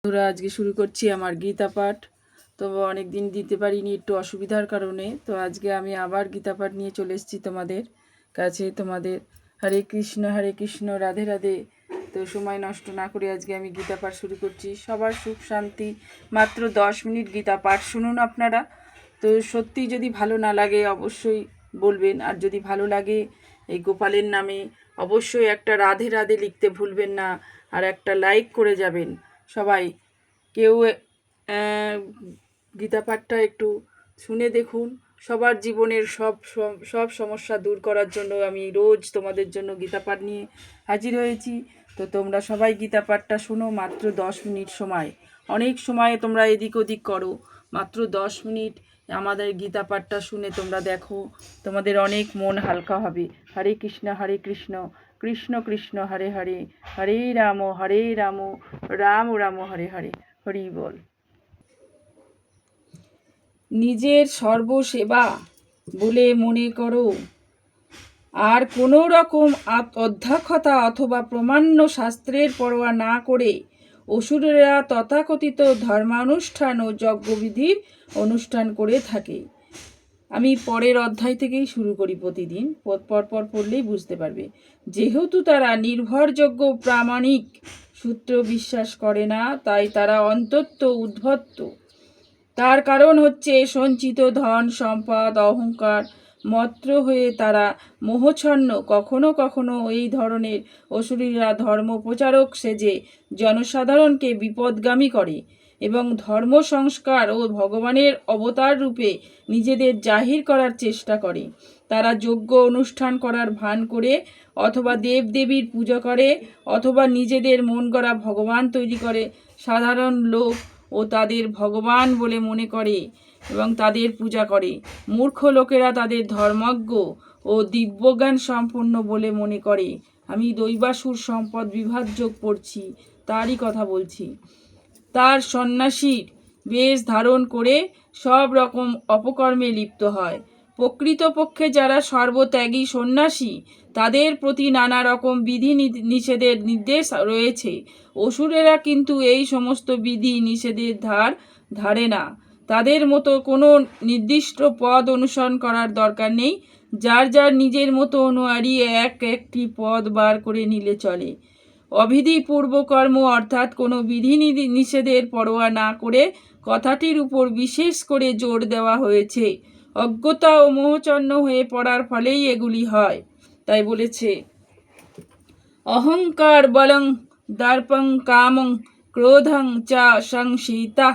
বন্ধুরা, আজকে শুরু করছি আমার গীতা পাঠ। তো অনেক দিন দিতে পারিনি একটু অসুবিধার কারণে। তো আজকে আমি আবার গীতা পাঠ নিয়ে চলে এসেছি তোমাদের কাছে। তোমাদের হরে কৃষ্ণ রাধে রাধে। তো সময় নষ্ট না করে আজকে আমি গীতা পাঠ শুরু করছি। সবার সুখ শান্তি। মাত্র 10 মিনিট গীতা পাঠ শুনুন আপনারা। তো সত্যি যদি ভালো না লাগে অবশ্যই বলবেন, আর যদি ভালো লাগে এই গোপালের নামে অবশ্যই একটা রাধে রাধে লিখতে ভুলবেন না, আর একটা লাইক করে যাবেন সবাই। কেউ গীতা পাঠটা একটু শুনে দেখুন। সবার জীবনের সব সমস্যা দূর করার জন্য আমি রোজ তোমাদের জন্য গীতা পাঠ নিয়ে হাজির হয়েছি। তো তোমরা সবাই গীতা পাঠটা শোনো। মাত্র 10 মিনিট সময়, অনেক সময় তোমরা এদিক ওদিক করো, মাত্র 10 মিনিট আমাদের গীতা পাঠটা শুনে তোমরা দেখো, তোমাদের অনেক মন হালকা হবে। হরে কৃষ্ণ কৃষ্ণ কৃষ্ণ হরে হরে, হরে রাম রাম রাম হরে হরে। হরি বল। নিজের সর্বসেবা বলে মনে করো, আর কোনো রকম অধ্যক্ষতা অথবা প্রমাণ্য শাস্ত্রের পরোয়া না করে অসুরেরা তথাকথিত ধর্মানুষ্ঠান ও যজ্ঞবিধির অনুষ্ঠান করে থাকে। আমি পরের অধ্যায় থেকেই শুরু করি, প্রতিদিন পরপর পড়লেই বুঝতে পারবে। যেহেতু তারা নির্ভরযোগ্য প্রামাণিক সূত্র বিশ্বাস করে না, তাই তারা অন্তত উদ্ধত্ত। তার কারণ হচ্ছে সঞ্চিত ধন সম্পদ অহংকার মত্র হয়ে তারা মোহচ্ছন্ন। কখনো কখনো এই ধরনের অসুরীরা ধর্ম প্রচারক সেজে জনসাধারণকে বিপদগামী করে এবং ধর্ম সংস্কার ও ভগবানের অবতার রূপে নিজেদের জাহির করার চেষ্টা করে। তারা যজ্ঞ অনুষ্ঠান করার ভান করে, অথবা দেবদেবীর পূজা করে, অথবা নিজেদের মন গড়া ভগবান তৈরি করে সাধারণ লোক ও তাদের ভগবান বলে মনে করে এবং তাদের পূজা করে। মূর্খ লোকেরা তাদের ধর্মজ্ঞ ও দিব্যজ্ঞান সম্পন্ন বলে মনে করে। আমি দৈবাসুর সম্পদ বিভাগ যোগ পড়ছি, তারই কথা বলছি। তার সন্ন্যাসীর বেশ ধারণ করে সব রকম অপকর্মে লিপ্ত হয়। প্রকৃতপক্ষে যারা সর্বত্যাগী সন্ন্যাসী, তাদের প্রতি নানা রকম বিধি নিষেধের নির্দেশ রয়েছে। অসুরেরা কিন্তু এই সমস্ত বিধি নিষেধের ধারে না। তাদের মতো কোনো নির্দিষ্ট পদ অনুসরণ করার দরকার নেই। যার যার নিজের মতো অনুয়ারী একটি পদ বার করে নিলে চলে। অবিধি পূর্বকর্ম অর্থাৎ কোনো বিধি নিষেধের পরোয়া না করে কথাটির উপর বিশেষ করে জোর দেওয়া হয়েছে। অজ্ঞতা ও মোহচন্ন হয়ে পড়ার ফলেই এগুলি হয়। তাই বলেছে, অহংকার বলং দর্পং কামং ক্রোধং চা সংশিতা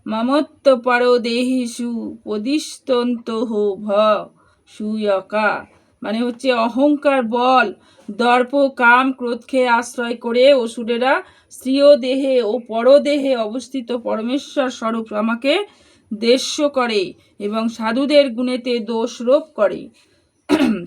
মমত্ব পরো দেহিষু পদিস্তন্ত হো ভ সুয়কা। মানে হচ্ছে অহংকার, বল, দর্প, কাম, ক্রোধকে আশ্রয় করে অসুরেরা স্ত্রীয় দেহে ও পরদেহে অবস্থিত পরমেশ্বর স্বরূপ আমাকে দেশ্য করে এবং সাধুদের গুণেতে দোষরোপ করে।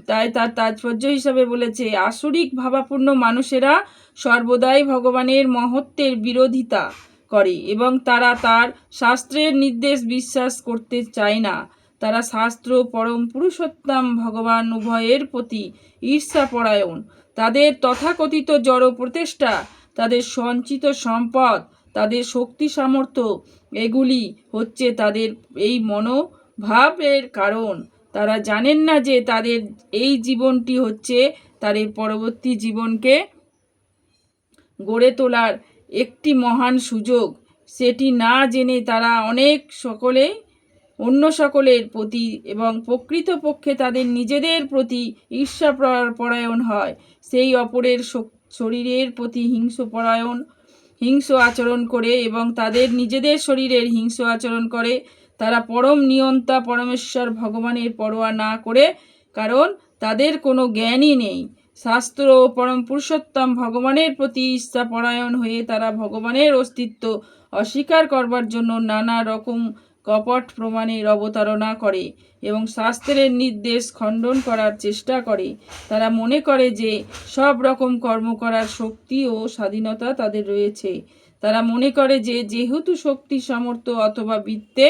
তাই তার তাৎপর্য হিসাবে বলেছে, আসরিক ভাবাপূর্ণ মানুষেরা সর্বদাই ভগবানের মহত্বের বিরোধিতা করে এবং তারা তার শাস্ত্রের নির্দেশ বিশ্বাস করতে চায় না। তারা শাস্ত্র, পরম পুরুষোত্তম ভগবান উভয়ের প্রতি ঈর্ষাপরায়ণ। তাদের তথাকথিত জড় প্রচেষ্টা, তাদের সঞ্চিত সম্পদ, তাদের শক্তি সামর্থ্য, এগুলি হচ্ছে তাদের এই মনোভাবের কারণ। তারা জানেন না যে তাদের এই জীবনটি হচ্ছে তাদের পরবর্তী জীবনকে গড়ে তোলার একটি মহান সুযোগ। সেটি না জেনে তারা অন্য সকলের প্রতি এবং প্রকৃতপক্ষে তাদের নিজেদের প্রতি ঈর্ষাপরায়ণ হয়। সেই অপরের শরীরের প্রতি হিংস্র আচরণ করে এবং তাদের নিজেদের শরীরের হিংস্র আচরণ করে। তারা পরম নিয়ন্তা পরমেশ্বর ভগবানের পরোয়া না করে, কারণ তাদের কোনো জ্ঞানই নেই। শাস্ত্র ও পরম পুরুষোত্তম ভগবানের প্রতি ঈর্ষাপরায়ণ হয়ে তারা ভগবানের অস্তিত্ব অস্বীকার করবার জন্য নানা রকম কপট প্রমাণের অবতারণা করে এবং শাস্ত্রের নির্দেশ খণ্ডন করার চেষ্টা করে। তারা মনে করে যে সব রকম কর্ম করার শক্তি ও স্বাধীনতা তাদের রয়েছে। তারা মনে করে যে যেহেতু শক্তি, সামর্থ্য অথবা বিত্তে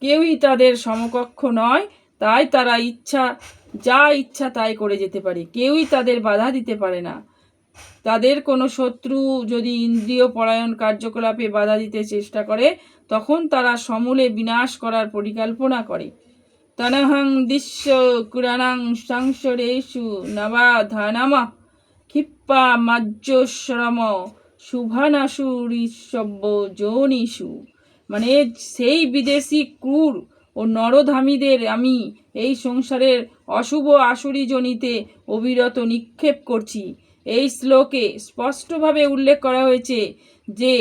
কেউই তাদের সমকক্ষ নয়, তাই তারা যা ইচ্ছা তাই করে যেতে পারে। কেউই তাদের বাধা দিতে পারে না। তাদের কোনো শত্রু যদি ইন্দ্রিয় পরায়ণ কার্যকলাপে বাধা দিতে চেষ্টা করে তখন তারা সমূলে বিনাশ করার পরিকল্পনা করে। তনহং দিশ্য কুরানাং সংসরেষু নবাধানামা ক্ষিপ্পা মাজ্জশ্রম শুভানাসুরিসব্য যোনিষু। মানে সেই বিদেশি ক্রূর ও নরধামীদের আমি এই সংসারের অশুভ আসুরি জনিতে অবিরত নিক্ষেপ করছি। এই শ্লোকে স্পষ্টভাবে উল্লেখ করা হয়েছে যে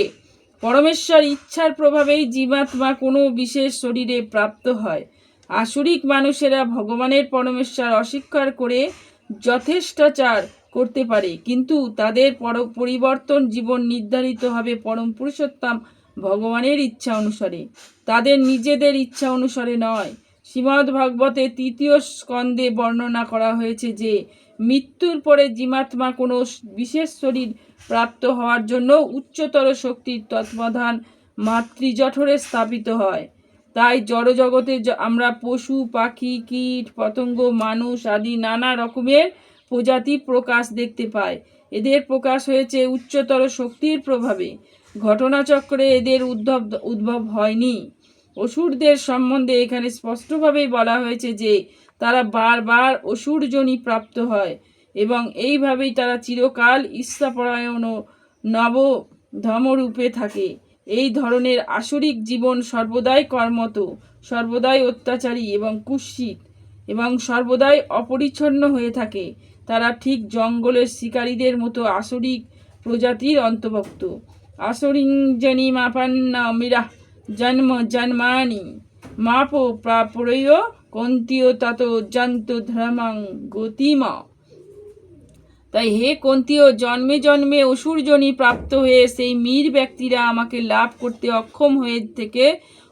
পরমেশ্বর ইচ্ছার প্রভাবেই জীবাত্মা কোনো বিশেষ শরীরে প্রাপ্ত হয়। আসুরিক মানুষেরা ভগবানের পরমেশ্বর অস্বীকার করে যথেষ্টাচার করতে পারে, কিন্তু তাদের পরিবর্তন জীবন নির্ধারিত হবে পরম পুরুষোত্তম ভগবানের ইচ্ছা অনুসারে, তাদের নিজেদের ইচ্ছা অনুসারে নয়। শ্রীমদ্ ভাগবতে 3য় স্কন্ধে বর্ণনা করা হয়েছে যে মৃত্যুর পরে জীবাত্মা কোনো বিশেষ শরীর প্রাপ্ত হওয়ার জন্য উচ্চতর শক্তির তত্ত্বাবধান মাতৃজঠরে স্থাপিত হয়। তাই জড়জগতে আমরা পশু, পাখি, কীট, পতঙ্গ, মানুষ আদি নানা রকমের প্রজাতি প্রকাশ দেখতে পাই। এদের প্রকাশ হয়েছে উচ্চতর শক্তির প্রভাবে। ঘটনাচক্রে এদের উদ্ভব হয়নি। অসুরদের সম্বন্ধে এখানে স্পষ্টভাবেই বলা হয়েছে যে তারা বারবার অসুরজনি প্রাপ্ত হয় এবং এইভাবেই তারা চিরকাল ঈর্ষাপরায়ণ ও নবধমরূপে থাকে। এই ধরনের আসরিক জীবন সর্বদাই কর্মত, সর্বদাই অত্যাচারী এবং কুৎসিত এবং সর্বদাই অপরিচ্ছন্ন হয়ে থাকে। তারা ঠিক জঙ্গলের শিকারীদের মতো আসরিক প্রজাতির অন্তর্ভুক্ত। আসরিঞ্জনি মাপান্ন মীরা জন্ম জন্মানি মাপ প্রাপরয় কন্তীয় তত জন্তু ধর্মাং গতিম। তাই হে কন্তীয়, জন্মে জন্মে অসুরজনী প্রাপ্ত হয়ে সেই মীর ব্যক্তিরা আমাকে লাভ করতে অক্ষম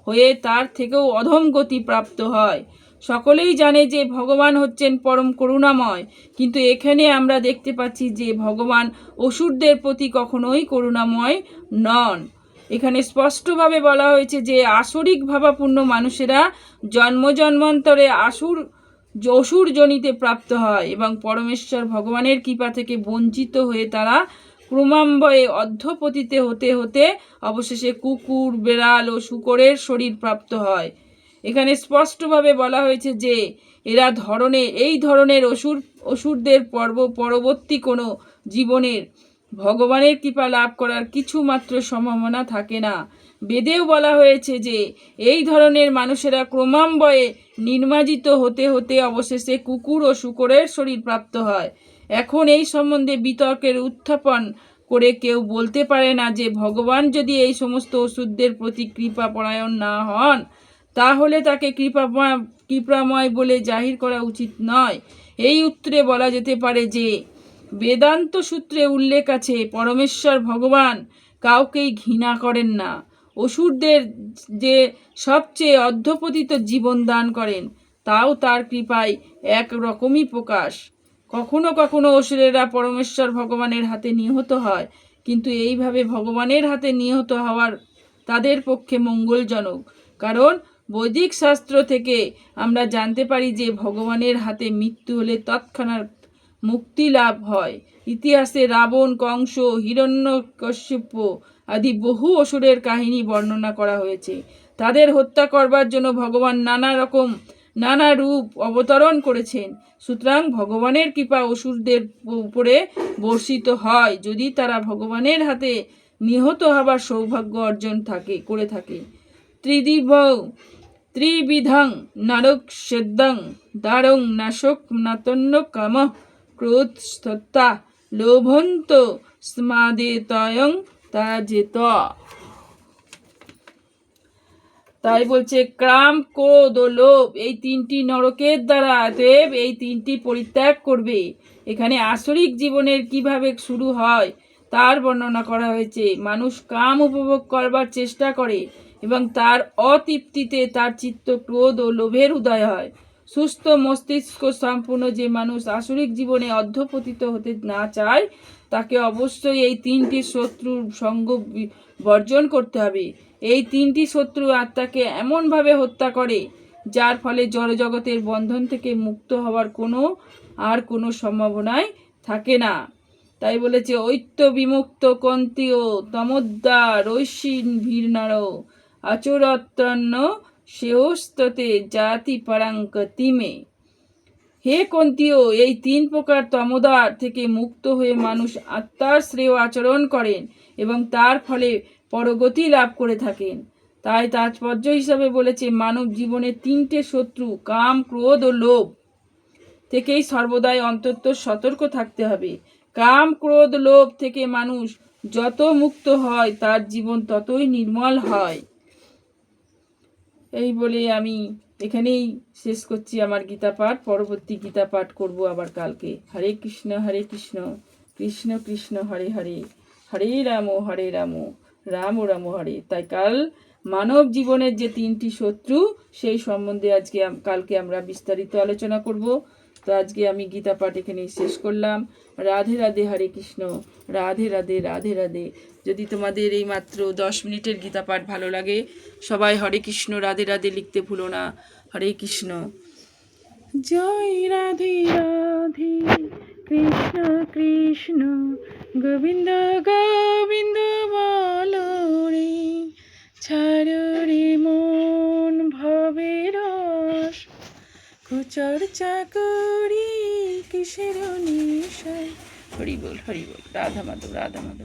হয়ে তার থেকেও অধম গতি প্রাপ্ত হয়। সকলেই জানে যে ভগবান হচ্ছেন পরম করুণাময়, কিন্তু এখানে আমরা দেখতে পাচ্ছি যে ভগবান অসুরদের প্রতি কখনোই করুণাময় নন। এখানে স্পষ্টভাবে বলা হয়েছে যে আসরিক ভাবাপূর্ণ মানুষেরা জন্ম জন্মান্তরে অসুর জনিতে প্রাপ্ত হয় এবং পরমেশ্বর ভগবানের কৃপা থেকে বঞ্চিত হয়ে তারা ক্রমান্বয়ে অধঃপতিত হতে হতে অবশেষে কুকুর, বেড়াল ও শূকরের শরীর প্রাপ্ত হয়। এখানে স্পষ্টভাবে বলা হয়েছে যে এই ধরনের অসুরদের পরবর্তী কোনো জীবনের ভগবানের কৃপা লাভ করার কিছু মাত্র সম্ভাবনা থাকে না। বেদেও বলা হয়েছে যে এই ধরনের মানুষেরা ক্রমান্বয়ে নির্মাজিত হতে হতে অবশেষে কুকুর ও শূকরের শরীর প্রাপ্ত হয়। এখন এই সম্বন্ধে বিতর্কের উত্থাপন করে কেউ বলতে পারে না যে ভগবান যদি এই সমস্ত অসুরদের প্রতি কৃপা পরায়ণ না হন তাহলে তাকে কৃপাময় বলে জাহির করা উচিত নয়। এই উত্তরে বলা যেতে পারে যে বেদান্ত সূত্রে উল্লেখ আছে পরমেশ্বর ভগবান কাউকেই ঘৃণা করেন না। অসুরদের যে সবচেয়ে অধঃপতিত জীবন দান করেন তাও তার কৃপায় এক রকমই প্রকাশ। কখনো কখনো অসুরেরা পরমেশ্বর ভগবানের হাতে নিহত হয়, কিন্তু এইভাবে ভগবানের হাতে নিহত হওয়ার তাদের পক্ষে মঙ্গলজনক, কারণ বৈদিক শাস্ত্র থেকে আমরা জানতে পারি যে ভগবানের হাতে মৃত্যু হলে তৎক্ষণাৎ মুক্তি লাভ হয়। ইতিহাসে রাবণ, কংস, হিরণ্যকশিপ আদি বহু অসুরের কাহিনী বর্ণনা করা হয়েছে। তাদের হত্যা করবার জন্য ভগবান নানা রূপ অবতরণ করেছেন। সুতরাং ভগবানের কৃপা অসুরদের উপরে বর্ষিত হয় যদি তারা ভগবানের হাতে নিহত হবার সৌভাগ্য অর্জন করে থাকে। ত্রিবিধং নরক সেদ্দং দারং নাশক নাতন্য কাম ক্রোধ স্তত্তা লোভন্ত স্মাদেতয়ং তাজেত। তাই বলছে কাম, ক্রোধ ও লোভ এই 3টি নরকের দ্বারা, অতএব এই 3টি পরিত্যাগ করবে। এখানে আসরিক জীবনের কিভাবে শুরু হয় তার বর্ণনা করা হয়েছে। মানুষ কাম উপভোগ করবার চেষ্টা করে এবং তার অতৃপ্তিতে তার চিত্ত ক্রোধ ও লোভের উদয় হয়। সুস্থ মস্তিষ্ক সম্পূর্ণ যে মানুষ আসরিক জীবনে অধঃপতিত হতে না চায় তাকে অবশ্যই এই 3টি শত্রুর সঙ্গ বর্জন করতে হবে। এই 3টি শত্রু আত্মাকে এমনভাবে হত্যা করে যার ফলে জড়জগতের বন্ধন থেকে মুক্ত হওয়ার কোনো সম্ভাবনাই থাকে না। তাই বলেছে ঐত্য বিমুক্ত কন্তীয় তমোদ্দা রৈশীন ভীর্ণার আচরত্তন্ন শ্রেয়স্ততে জাতি পারাঙ্কতিমে। হে কন্তীয়, এই 3 প্রকার তমোদার থেকে মুক্ত হয়ে মানুষ আত্মার শ্রেয় আচরণ করেন এবং তার ফলে পরগতি লাভ করে থাকেন। তাই তাৎপর্য হিসাবে বলেছে মানব জীবনের 3টে শত্রু কাম, ক্রোধ ও লোভ থেকেই সর্বদাই অন্তত সতর্ক থাকতে হবে। কাম, ক্রোধ, লোভ থেকে মানুষ যত মুক্ত হয় তার জীবন ততই নির্মল হয়। এই বলে আমি এখানেই শেষ করছি আমার গীতা পাঠ। পরবর্তী গীতা পাঠ করব আবার কালকে। হরে কৃষ্ণ কৃষ্ণ কৃষ্ণ হরে হরে, হরে রাম রাম রাম হরে। তাই কাল মানব জীবনের যে 3টি শত্রু সেই সম্বন্ধে কালকে আমরা বিস্তারিত আলোচনা করব। তো আজকে আমি গীতা পাঠ এখানেই শেষ করলাম। রাধে রাধে, হরে কৃষ্ণ, রাধে রাধে রাধে রাধে। যদি তোমাদের এই মাত্র 10 মিনিটের গীতা পাঠ ভালো লাগে, সবাই হরে কৃষ্ণ রাধে রাধে লিখতে ভুলো না। হরে কৃষ্ণ। জয় রাধে রাধে, কৃষ্ণ কৃষ্ণ গোবিন্দ গোবিন্দ বলো রে, ছাড়ো রে মন ভবের রস, কুচর্চা করি কিসের নেশায়। হরি বল, রাধা মাধব।